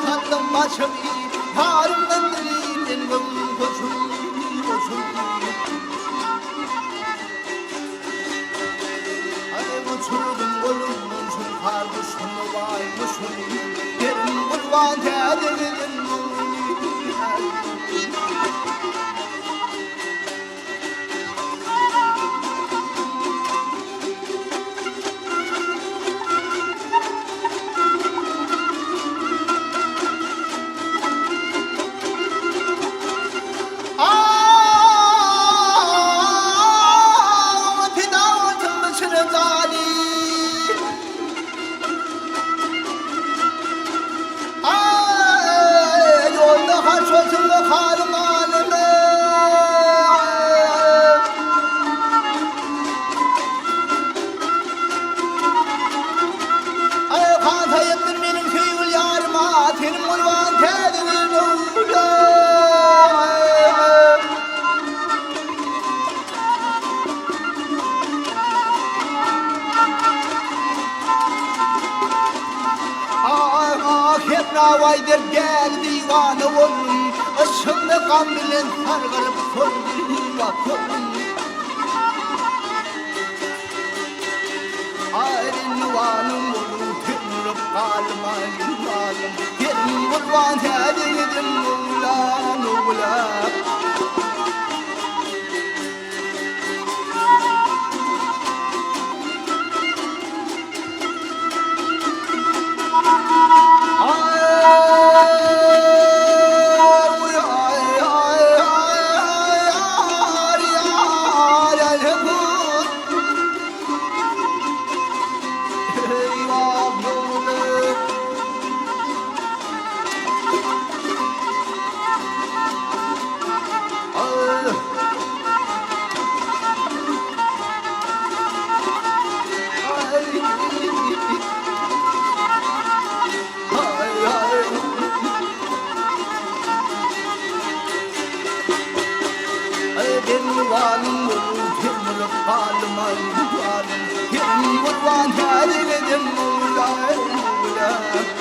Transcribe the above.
kaldım başım Harımdan dilin koşun Hani uçurdum kolumdan şu kardeşim vay kuşun Derin kurban terledim Vaydır gel divanı olun Işığında kan bilen sargarıp sorun Ayrın nuvanım olun Tümrüp kalma yılmalım Yerim kurban terledim Ulan ulan Varım tümrüp kalma yılmalım Yerim kurban terledim Ulan ulan